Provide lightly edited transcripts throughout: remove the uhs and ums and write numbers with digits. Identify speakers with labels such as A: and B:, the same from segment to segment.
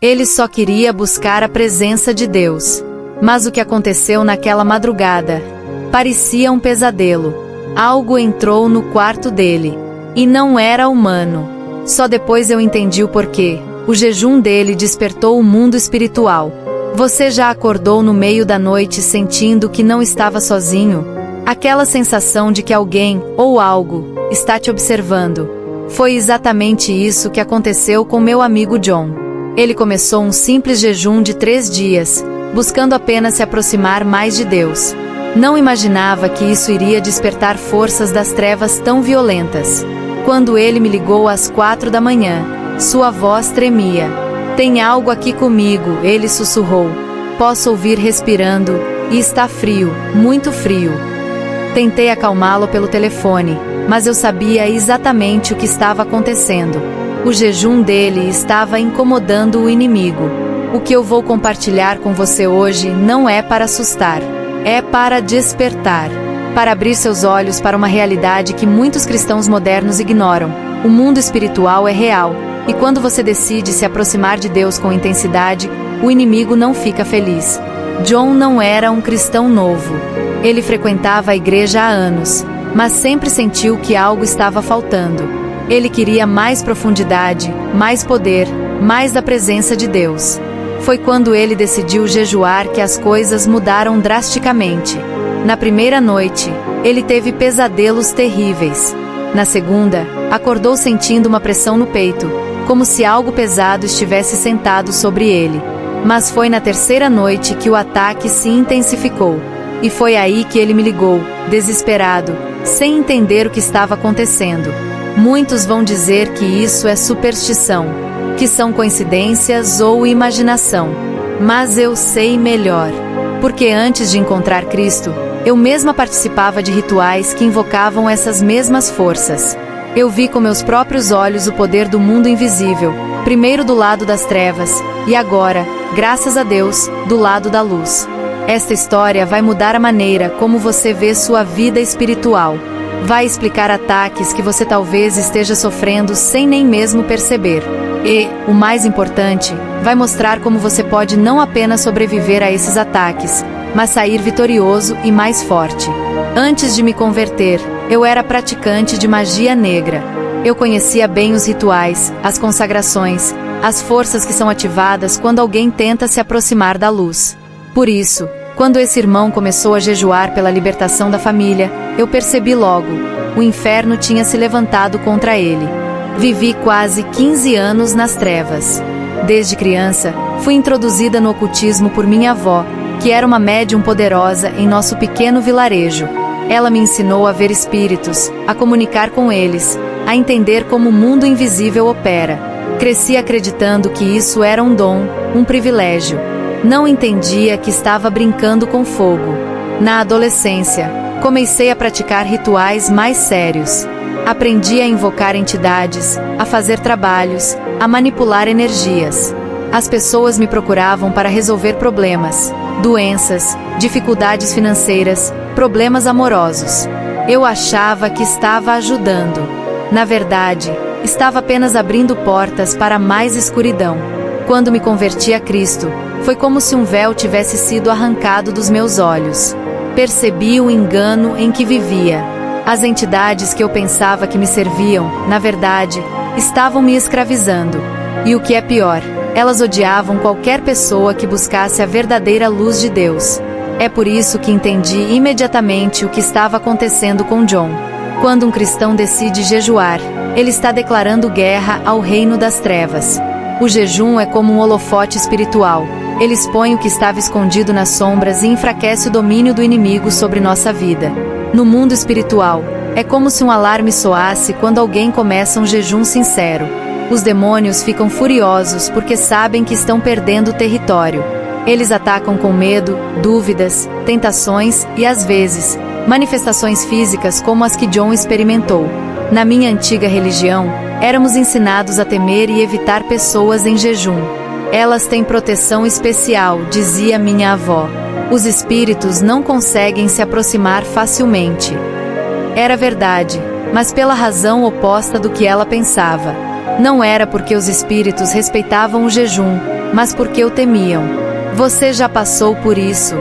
A: Ele só queria buscar a presença de Deus. Mas o que aconteceu naquela madrugada? Parecia um pesadelo. Algo entrou no quarto dele. E não era humano. Só depois eu entendi o porquê. O jejum dele despertou o mundo espiritual. Você já acordou no meio da noite sentindo que não estava sozinho? Aquela sensação de que alguém, ou algo, está te observando. Foi exatamente isso que aconteceu com meu amigo John. Ele começou um simples jejum de 3 dias, buscando apenas se aproximar mais de Deus. Não imaginava que isso iria despertar forças das trevas tão violentas. Quando ele me ligou às 4 da manhã, sua voz tremia. "Tem algo aqui comigo", ele sussurrou. "Posso ouvir respirando, e está frio, muito frio." Tentei acalmá-lo pelo telefone, mas eu sabia exatamente o que estava acontecendo. O jejum dele estava incomodando o inimigo. O que eu vou compartilhar com você hoje não é para assustar, é para despertar, para abrir seus olhos para uma realidade que muitos cristãos modernos ignoram. O mundo espiritual é real, e quando você decide se aproximar de Deus com intensidade, o inimigo não fica feliz. John não era um cristão novo. Ele frequentava a igreja há anos, mas sempre sentiu que algo estava faltando. Ele queria mais profundidade, mais poder, mais da presença de Deus. Foi quando ele decidiu jejuar que as coisas mudaram drasticamente. Na primeira noite, ele teve pesadelos terríveis. Na segunda, acordou sentindo uma pressão no peito, como se algo pesado estivesse sentado sobre ele. Mas foi na terceira noite que o ataque se intensificou. E foi aí que ele me ligou, desesperado, sem entender o que estava acontecendo. Muitos vão dizer que isso é superstição, que são coincidências ou imaginação. Mas eu sei melhor. Porque antes de encontrar Cristo, eu mesma participava de rituais que invocavam essas mesmas forças. Eu vi com meus próprios olhos o poder do mundo invisível, primeiro do lado das trevas, e agora, graças a Deus, do lado da luz. Esta história vai mudar a maneira como você vê sua vida espiritual. Vai explicar ataques que você talvez esteja sofrendo sem nem mesmo perceber. E, o mais importante, vai mostrar como você pode não apenas sobreviver a esses ataques, mas sair vitorioso e mais forte. Antes de me converter, eu era praticante de magia negra. Eu conhecia bem os rituais, as consagrações, as forças que são ativadas quando alguém tenta se aproximar da luz. Por isso, quando esse irmão começou a jejuar pela libertação da família, eu percebi logo, o inferno tinha se levantado contra ele. Vivi quase 15 anos nas trevas. Desde criança, fui introduzida no ocultismo por minha avó, que era uma médium poderosa em nosso pequeno vilarejo. Ela me ensinou a ver espíritos, a comunicar com eles, a entender como o mundo invisível opera. Cresci acreditando que isso era um dom, um privilégio. Não entendia que estava brincando com fogo. Na adolescência, comecei a praticar rituais mais sérios. Aprendi a invocar entidades, a fazer trabalhos, a manipular energias. As pessoas me procuravam para resolver problemas, doenças, dificuldades financeiras, problemas amorosos. Eu achava que estava ajudando. Na verdade, estava apenas abrindo portas para mais escuridão. Quando me converti a Cristo, foi como se um véu tivesse sido arrancado dos meus olhos. Percebi o engano em que vivia. As entidades que eu pensava que me serviam, na verdade, estavam me escravizando. E o que é pior, elas odiavam qualquer pessoa que buscasse a verdadeira luz de Deus. É por isso que entendi imediatamente o que estava acontecendo com John. Quando um cristão decide jejuar, ele está declarando guerra ao reino das trevas. O jejum é como um holofote espiritual. Ele expõe o que estava escondido nas sombras e enfraquece o domínio do inimigo sobre nossa vida. No mundo espiritual, é como se um alarme soasse quando alguém começa um jejum sincero. Os demônios ficam furiosos porque sabem que estão perdendo território. Eles atacam com medo, dúvidas, tentações e, às vezes, manifestações físicas como as que John experimentou. Na minha antiga religião, éramos ensinados a temer e evitar pessoas em jejum. Elas têm proteção especial, dizia minha avó. Os espíritos não conseguem se aproximar facilmente. Era verdade, mas pela razão oposta do que ela pensava. Não era porque os espíritos respeitavam o jejum, mas porque o temiam. Você já passou por isso?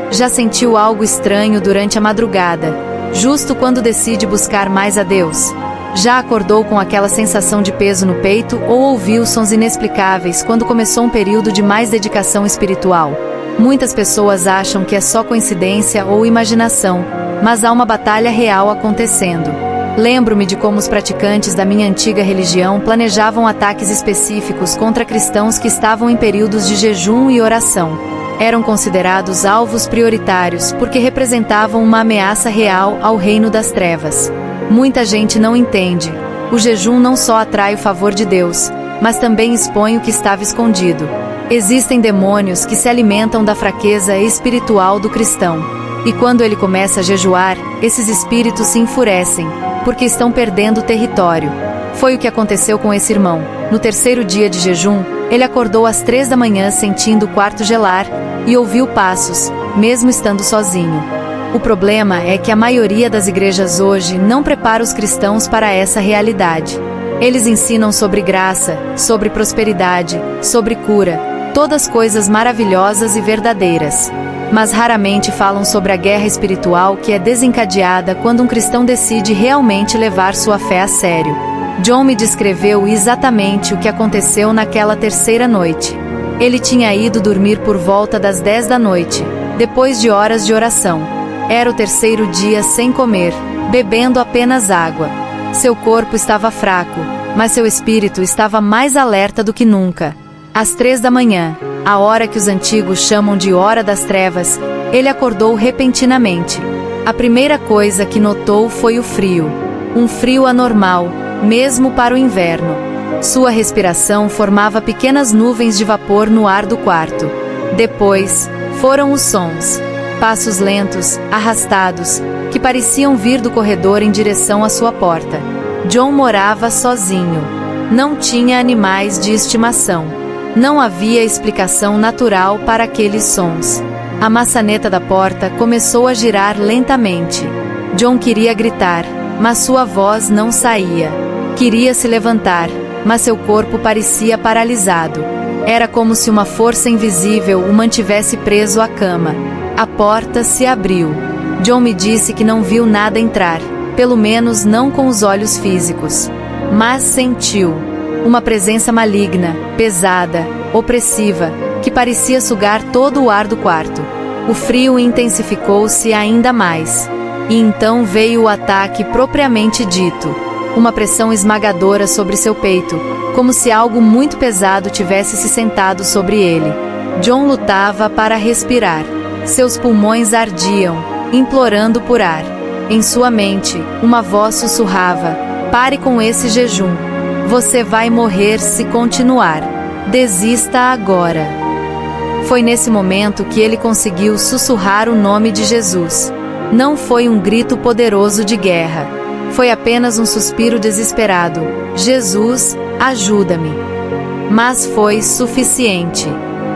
A: Já sentiu algo estranho durante a madrugada, justo quando decide buscar mais a Deus? Já acordou com aquela sensação de peso no peito ou ouviu sons inexplicáveis quando começou um período de mais dedicação espiritual? Muitas pessoas acham que é só coincidência ou imaginação, mas há uma batalha real acontecendo. Lembro-me de como os praticantes da minha antiga religião planejavam ataques específicos contra cristãos que estavam em períodos de jejum e oração. Eram considerados alvos prioritários porque representavam uma ameaça real ao reino das trevas. Muita gente não entende. O jejum não só atrai o favor de Deus, mas também expõe o que estava escondido. Existem demônios que se alimentam da fraqueza espiritual do cristão. E quando ele começa a jejuar, esses espíritos se enfurecem, porque estão perdendo território. Foi o que aconteceu com esse irmão. No terceiro dia de jejum, ele acordou às 3 da manhã sentindo o quarto gelar e ouviu passos, mesmo estando sozinho. O problema é que a maioria das igrejas hoje não prepara os cristãos para essa realidade. Eles ensinam sobre graça, sobre prosperidade, sobre cura, todas coisas maravilhosas e verdadeiras. Mas raramente falam sobre a guerra espiritual que é desencadeada quando um cristão decide realmente levar sua fé a sério. John me descreveu exatamente o que aconteceu naquela terceira noite. Ele tinha ido dormir por volta das 10 da noite, depois de horas de oração. Era o terceiro dia sem comer, bebendo apenas água. Seu corpo estava fraco, mas seu espírito estava mais alerta do que nunca. Às 3 da manhã, a hora que os antigos chamam de hora das trevas, ele acordou repentinamente. A primeira coisa que notou foi o frio. Um frio anormal, mesmo para o inverno. Sua respiração formava pequenas nuvens de vapor no ar do quarto. Depois, foram os sons. Passos lentos, arrastados, que pareciam vir do corredor em direção à sua porta. John morava sozinho. Não tinha animais de estimação. Não havia explicação natural para aqueles sons. A maçaneta da porta começou a girar lentamente. John queria gritar, mas sua voz não saía. Queria se levantar, mas seu corpo parecia paralisado. Era como se uma força invisível o mantivesse preso à cama. A porta se abriu. John me disse que não viu nada entrar, pelo menos não com os olhos físicos. Mas sentiu uma presença maligna, pesada, opressiva, que parecia sugar todo o ar do quarto. O frio intensificou-se ainda mais. E então veio o ataque propriamente dito. Uma pressão esmagadora sobre seu peito, como se algo muito pesado tivesse se sentado sobre ele. John lutava para respirar. Seus pulmões ardiam, implorando por ar. Em sua mente, uma voz sussurrava: "Pare com esse jejum. Você vai morrer se continuar. Desista agora." Foi nesse momento que ele conseguiu sussurrar o nome de Jesus. Não foi um grito poderoso de guerra. Foi apenas um suspiro desesperado: "Jesus, ajuda-me." Mas foi suficiente.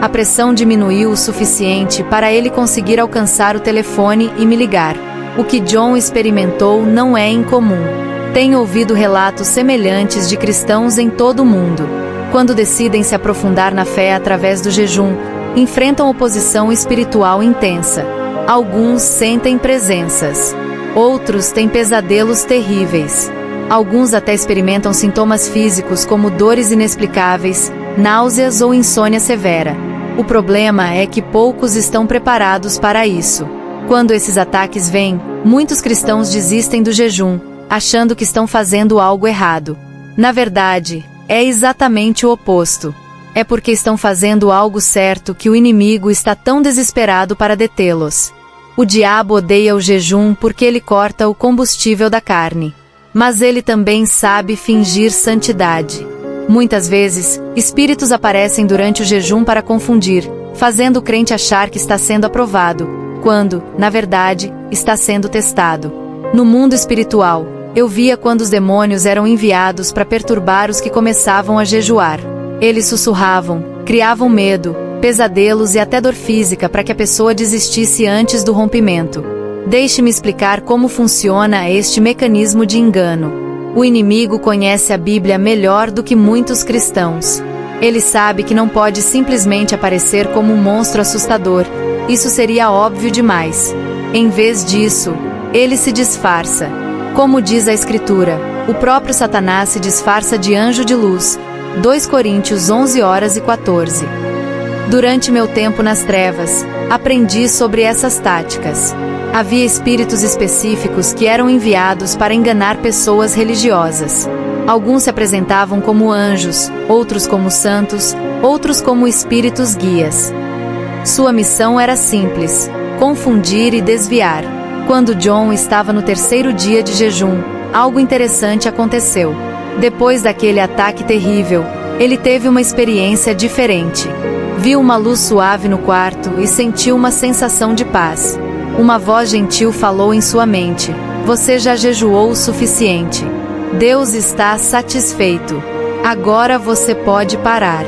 A: A pressão diminuiu o suficiente para ele conseguir alcançar o telefone e me ligar. O que John experimentou não é incomum. Tenho ouvido relatos semelhantes de cristãos em todo o mundo. Quando decidem se aprofundar na fé através do jejum, enfrentam oposição espiritual intensa. Alguns sentem presenças. Outros têm pesadelos terríveis. Alguns até experimentam sintomas físicos como dores inexplicáveis, náuseas ou insônia severa. O problema é que poucos estão preparados para isso. Quando esses ataques vêm, muitos cristãos desistem do jejum, achando que estão fazendo algo errado. Na verdade, é exatamente o oposto. É porque estão fazendo algo certo que o inimigo está tão desesperado para detê-los. O diabo odeia o jejum porque ele corta o combustível da carne. Mas ele também sabe fingir santidade. Muitas vezes, espíritos aparecem durante o jejum para confundir, fazendo o crente achar que está sendo aprovado, quando, na verdade, está sendo testado. No mundo espiritual, eu via quando os demônios eram enviados para perturbar os que começavam a jejuar. Eles sussurravam, criavam medo, pesadelos e até dor física para que a pessoa desistisse antes do rompimento. Deixe-me explicar como funciona este mecanismo de engano. O inimigo conhece a Bíblia melhor do que muitos cristãos. Ele sabe que não pode simplesmente aparecer como um monstro assustador, isso seria óbvio demais. Em vez disso, ele se disfarça. Como diz a Escritura, o próprio Satanás se disfarça de anjo de luz. 2 Coríntios 11:14. Durante meu tempo nas trevas, aprendi sobre essas táticas. Havia espíritos específicos que eram enviados para enganar pessoas religiosas. Alguns se apresentavam como anjos, outros como santos, outros como espíritos guias. Sua missão era simples: confundir e desviar. Quando John estava no 3º dia de jejum, algo interessante aconteceu. Depois daquele ataque terrível, ele teve uma experiência diferente. Viu uma luz suave no quarto e sentiu uma sensação de paz. Uma voz gentil falou em sua mente: "Você já jejuou o suficiente. Deus está satisfeito. Agora você pode parar."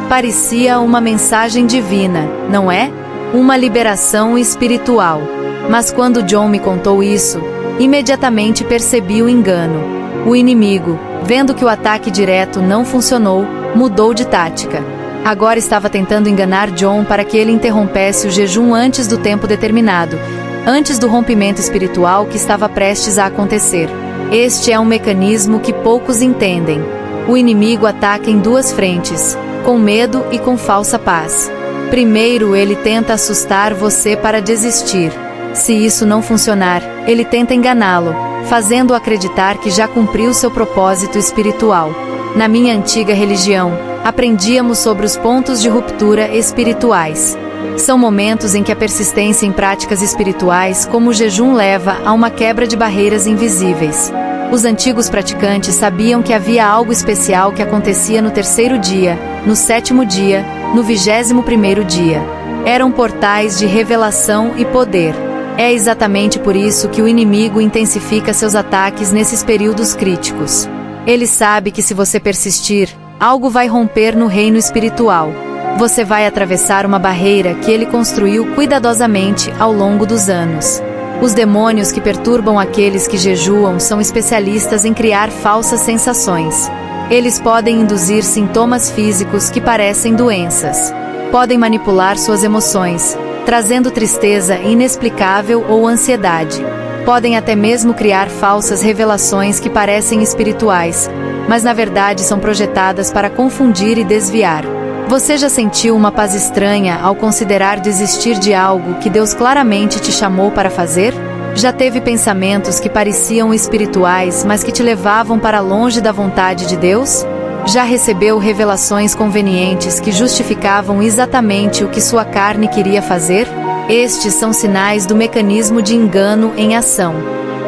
A: Parecia uma mensagem divina, não é? Uma liberação espiritual. Mas quando John me contou isso, imediatamente percebi o engano. O inimigo, vendo que o ataque direto não funcionou, mudou de tática. Agora estava tentando enganar John para que ele interrompesse o jejum antes do tempo determinado, antes do rompimento espiritual que estava prestes a acontecer. Este é um mecanismo que poucos entendem. O inimigo ataca em 2 frentes, com medo e com falsa paz. Primeiro, ele tenta assustar você para desistir. Se isso não funcionar, ele tenta enganá-lo, fazendo-o acreditar que já cumpriu seu propósito espiritual. Na minha antiga religião, aprendíamos sobre os pontos de ruptura espirituais. São momentos em que a persistência em práticas espirituais, como o jejum, leva a uma quebra de barreiras invisíveis. Os antigos praticantes sabiam que havia algo especial que acontecia no 3º dia, no 7º dia, no 21º dia. Eram portais de revelação e poder. É exatamente por isso que o inimigo intensifica seus ataques nesses períodos críticos. Ele sabe que se você persistir, algo vai romper no reino espiritual. Você vai atravessar uma barreira que ele construiu cuidadosamente ao longo dos anos. Os demônios que perturbam aqueles que jejuam são especialistas em criar falsas sensações. Eles podem induzir sintomas físicos que parecem doenças. Podem manipular suas emoções, trazendo tristeza inexplicável ou ansiedade. Podem até mesmo criar falsas revelações que parecem espirituais, mas na verdade são projetadas para confundir e desviar. Você já sentiu uma paz estranha ao considerar desistir de algo que Deus claramente te chamou para fazer? Já teve pensamentos que pareciam espirituais, mas que te levavam para longe da vontade de Deus? Já recebeu revelações convenientes que justificavam exatamente o que sua carne queria fazer? Estes são sinais do mecanismo de engano em ação.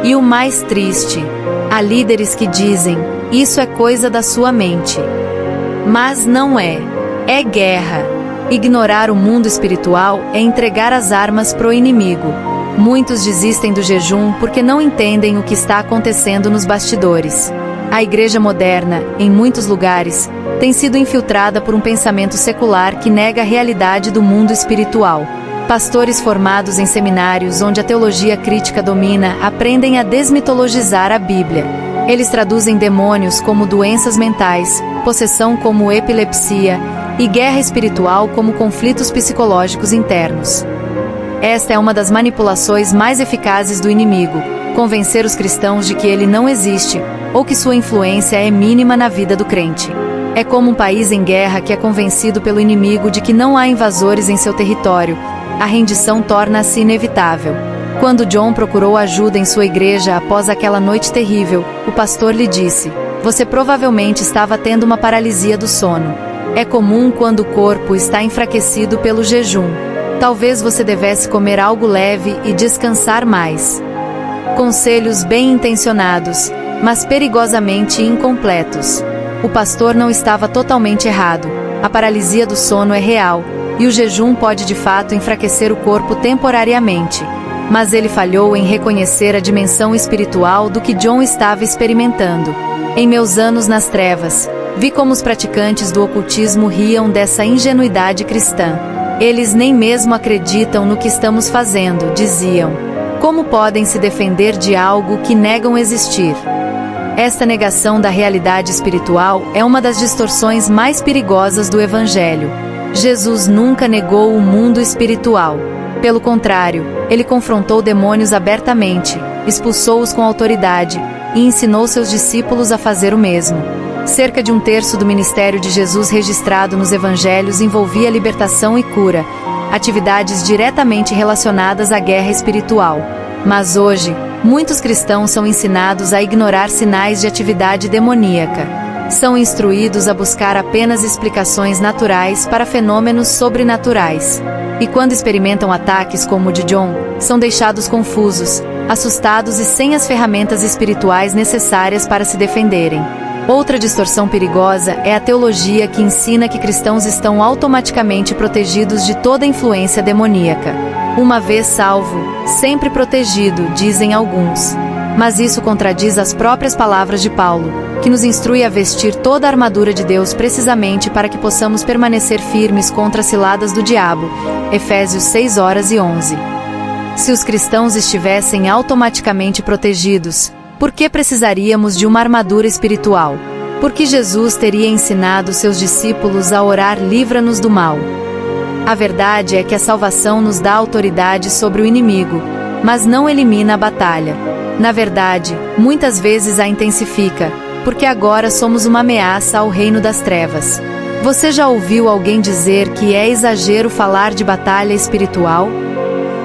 A: E o mais triste, há líderes que dizem: "Isso é coisa da sua mente." Mas não é. É guerra. Ignorar o mundo espiritual é entregar as armas pro inimigo. Muitos desistem do jejum porque não entendem o que está acontecendo nos bastidores. A igreja moderna, em muitos lugares, tem sido infiltrada por um pensamento secular que nega a realidade do mundo espiritual. Pastores formados em seminários onde a teologia crítica domina aprendem a desmitologizar a Bíblia. Eles traduzem demônios como doenças mentais, possessão como epilepsia e guerra espiritual como conflitos psicológicos internos. Esta é uma das manipulações mais eficazes do inimigo: convencer os cristãos de que ele não existe, ou que sua influência é mínima na vida do crente. É como um país em guerra que é convencido pelo inimigo de que não há invasores em seu território. A rendição torna-se inevitável. Quando John procurou ajuda em sua igreja após aquela noite terrível, o pastor lhe disse: "Você provavelmente estava tendo uma paralisia do sono. É comum quando o corpo está enfraquecido pelo jejum. Talvez você devesse comer algo leve e descansar mais." Conselhos bem intencionados, mas perigosamente incompletos. O pastor não estava totalmente errado. A paralisia do sono é real, e o jejum pode de fato enfraquecer o corpo temporariamente. Mas ele falhou em reconhecer a dimensão espiritual do que John estava experimentando. Em meus anos nas trevas, vi como os praticantes do ocultismo riam dessa ingenuidade cristã. Eles nem mesmo acreditam no que estamos fazendo, diziam. Como podem se defender de algo que negam existir? Esta negação da realidade espiritual é uma das distorções mais perigosas do Evangelho. Jesus nunca negou o mundo espiritual. Pelo contrário, ele confrontou demônios abertamente, expulsou-os com autoridade e ensinou seus discípulos a fazer o mesmo. Cerca de 1/3 do ministério de Jesus registrado nos Evangelhos envolvia libertação e cura, atividades diretamente relacionadas à guerra espiritual. Mas hoje, muitos cristãos são ensinados a ignorar sinais de atividade demoníaca. São instruídos a buscar apenas explicações naturais para fenômenos sobrenaturais. E quando experimentam ataques como o de John, são deixados confusos, assustados e sem as ferramentas espirituais necessárias para se defenderem. Outra distorção perigosa é a teologia que ensina que cristãos estão automaticamente protegidos de toda influência demoníaca. Uma vez salvo, sempre protegido, dizem alguns. Mas isso contradiz as próprias palavras de Paulo, que nos instrui a vestir toda a armadura de Deus precisamente para que possamos permanecer firmes contra as ciladas do diabo. Efésios 6:11. Se os cristãos estivessem automaticamente protegidos, por que precisaríamos de uma armadura espiritual? Porque Jesus teria ensinado seus discípulos a orar: livra-nos do mal. A verdade é que a salvação nos dá autoridade sobre o inimigo, mas não elimina a batalha. Na verdade, muitas vezes a intensifica, porque agora somos uma ameaça ao reino das trevas. Você já ouviu alguém dizer que é exagero falar de batalha espiritual?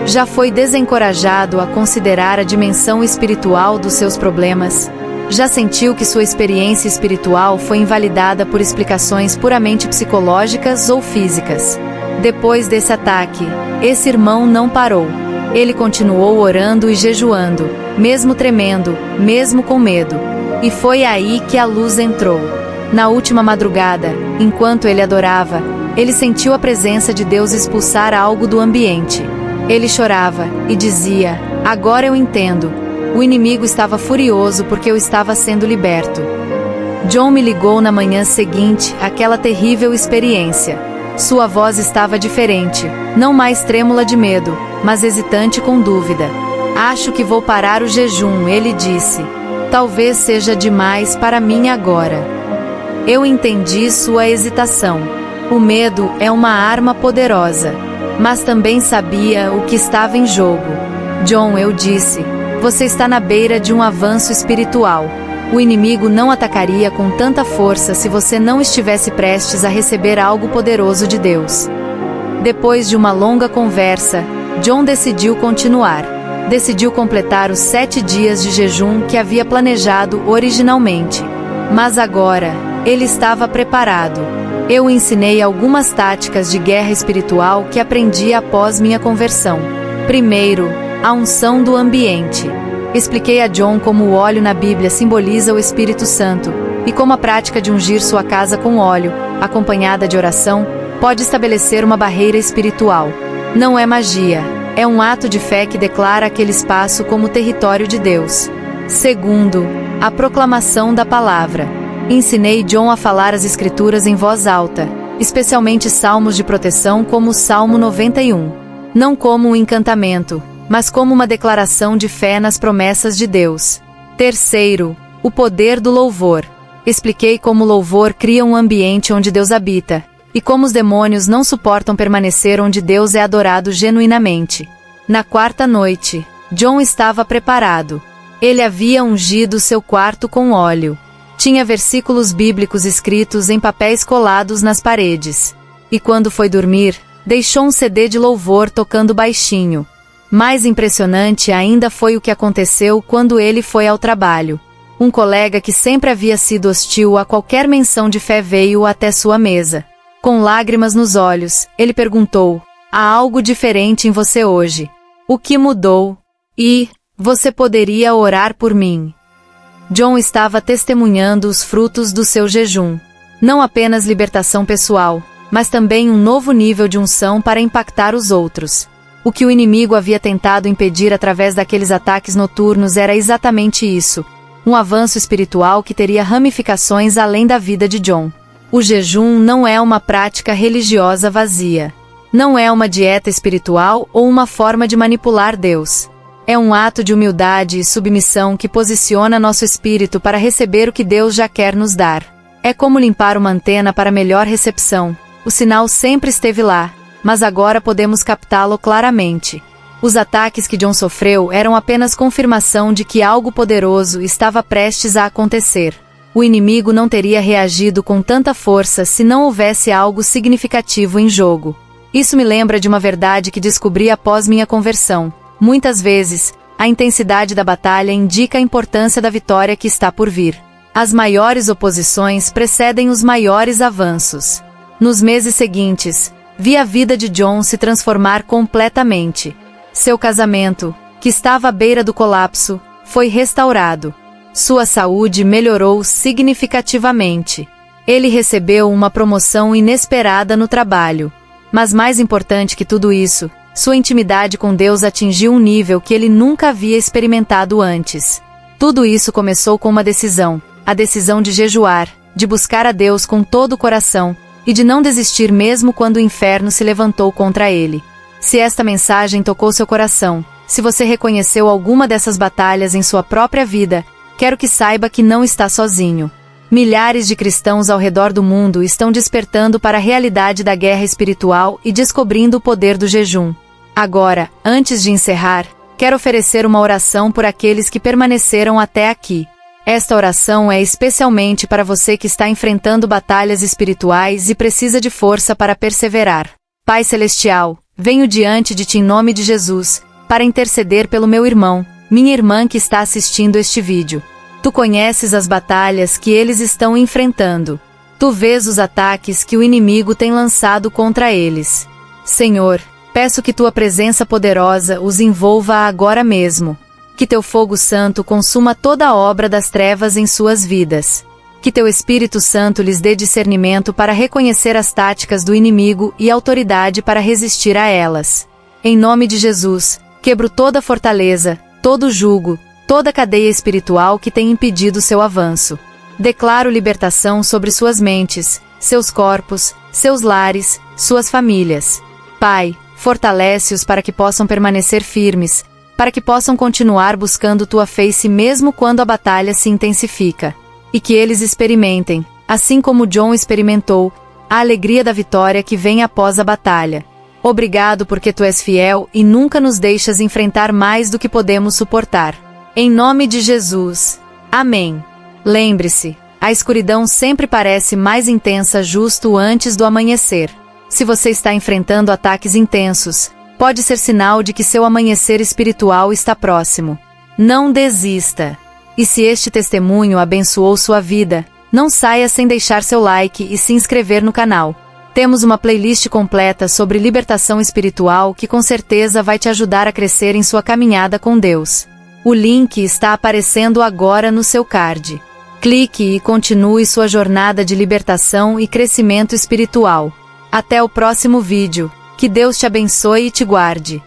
A: Já foi desencorajado a considerar a dimensão espiritual dos seus problemas? Já sentiu que sua experiência espiritual foi invalidada por explicações puramente psicológicas ou físicas? Depois desse ataque, esse irmão não parou. Ele continuou orando e jejuando, mesmo tremendo, mesmo com medo. E foi aí que a luz entrou. Na última madrugada, enquanto ele adorava, ele sentiu a presença de Deus expulsar algo do ambiente. Ele chorava e dizia: agora eu entendo. O inimigo estava furioso porque eu estava sendo liberto. John me ligou na manhã seguinte àquela terrível experiência. Sua voz estava diferente, não mais trêmula de medo, mas hesitante com dúvida. Acho que vou parar o jejum, ele disse. Talvez seja demais para mim agora. Eu entendi sua hesitação. O medo é uma arma poderosa. Mas também sabia o que estava em jogo. John, eu disse, você está na beira de um avanço espiritual. O inimigo não atacaria com tanta força se você não estivesse prestes a receber algo poderoso de Deus. Depois de uma longa conversa, John decidiu continuar. Decidiu completar os 7 dias de jejum que havia planejado originalmente. Mas agora, ele estava preparado. Eu ensinei algumas táticas de guerra espiritual que aprendi após minha conversão. Primeiro, a unção do ambiente. Expliquei a John como o óleo na Bíblia simboliza o Espírito Santo, e como a prática de ungir sua casa com óleo, acompanhada de oração, pode estabelecer uma barreira espiritual. Não é magia, é um ato de fé que declara aquele espaço como território de Deus. Segundo, a proclamação da palavra. Ensinei John a falar as Escrituras em voz alta, especialmente salmos de proteção como o Salmo 91. Não como um encantamento, mas como uma declaração de fé nas promessas de Deus. Terceiro, o poder do louvor. Expliquei como o louvor cria um ambiente onde Deus habita, e como os demônios não suportam permanecer onde Deus é adorado genuinamente. Na 4ª noite, John estava preparado. Ele havia ungido seu quarto com óleo. Tinha versículos bíblicos escritos em papéis colados nas paredes. E quando foi dormir, deixou um CD de louvor tocando baixinho. Mais impressionante ainda foi o que aconteceu quando ele foi ao trabalho. Um colega que sempre havia sido hostil a qualquer menção de fé veio até sua mesa. Com lágrimas nos olhos, ele perguntou: há algo diferente em você hoje? O que mudou? E, você poderia orar por mim? John estava testemunhando os frutos do seu jejum. Não apenas libertação pessoal, mas também um novo nível de unção para impactar os outros. O que o inimigo havia tentado impedir através daqueles ataques noturnos era exatamente isso, um avanço espiritual que teria ramificações além da vida de John. O jejum não é uma prática religiosa vazia. Não é uma dieta espiritual ou uma forma de manipular Deus. É um ato de humildade e submissão que posiciona nosso espírito para receber o que Deus já quer nos dar. É como limpar uma antena para melhor recepção. O sinal sempre esteve lá, mas agora podemos captá-lo claramente. Os ataques que John sofreu eram apenas confirmação de que algo poderoso estava prestes a acontecer. O inimigo não teria reagido com tanta força se não houvesse algo significativo em jogo. Isso me lembra de uma verdade que descobri após minha conversão. Muitas vezes, a intensidade da batalha indica a importância da vitória que está por vir. As maiores oposições precedem os maiores avanços. Nos meses seguintes, vi a vida de John se transformar completamente. Seu casamento, que estava à beira do colapso, foi restaurado. Sua saúde melhorou significativamente. Ele recebeu uma promoção inesperada no trabalho. Mas mais importante que tudo isso, sua intimidade com Deus atingiu um nível que ele nunca havia experimentado antes. Tudo isso começou com uma decisão, a decisão de jejuar, de buscar a Deus com todo o coração, e de não desistir mesmo quando o inferno se levantou contra ele. Se esta mensagem tocou seu coração, se você reconheceu alguma dessas batalhas em sua própria vida, quero que saiba que não está sozinho. Milhares de cristãos ao redor do mundo estão despertando para a realidade da guerra espiritual e descobrindo o poder do jejum. Agora, antes de encerrar, quero oferecer uma oração por aqueles que permaneceram até aqui. Esta oração é especialmente para você que está enfrentando batalhas espirituais e precisa de força para perseverar. Pai Celestial, venho diante de Ti em nome de Jesus, para interceder pelo meu irmão, minha irmã que está assistindo este vídeo. Tu conheces as batalhas que eles estão enfrentando. Tu vês os ataques que o inimigo tem lançado contra eles. Senhor, peço que Tua presença poderosa os envolva agora mesmo. Que Teu fogo santo consuma toda a obra das trevas em suas vidas. Que Teu Espírito Santo lhes dê discernimento para reconhecer as táticas do inimigo e autoridade para resistir a elas. Em nome de Jesus, quebro toda fortaleza, todo jugo, toda cadeia espiritual que tem impedido seu avanço. Declaro libertação sobre suas mentes, seus corpos, seus lares, suas famílias. Pai, fortalece-os para que possam permanecer firmes, para que possam continuar buscando Tua face mesmo quando a batalha se intensifica. E que eles experimentem, assim como John experimentou, a alegria da vitória que vem após a batalha. Obrigado porque Tu és fiel e nunca nos deixas enfrentar mais do que podemos suportar. Em nome de Jesus. Amém. Lembre-se, a escuridão sempre parece mais intensa justo antes do amanhecer. Se você está enfrentando ataques intensos, pode ser sinal de que seu amanhecer espiritual está próximo. Não desista. E se este testemunho abençoou sua vida, não saia sem deixar seu like e se inscrever no canal. Temos uma playlist completa sobre libertação espiritual que com certeza vai te ajudar a crescer em sua caminhada com Deus. O link está aparecendo agora no seu card. Clique e continue sua jornada de libertação e crescimento espiritual. Até o próximo vídeo. Que Deus te abençoe e te guarde.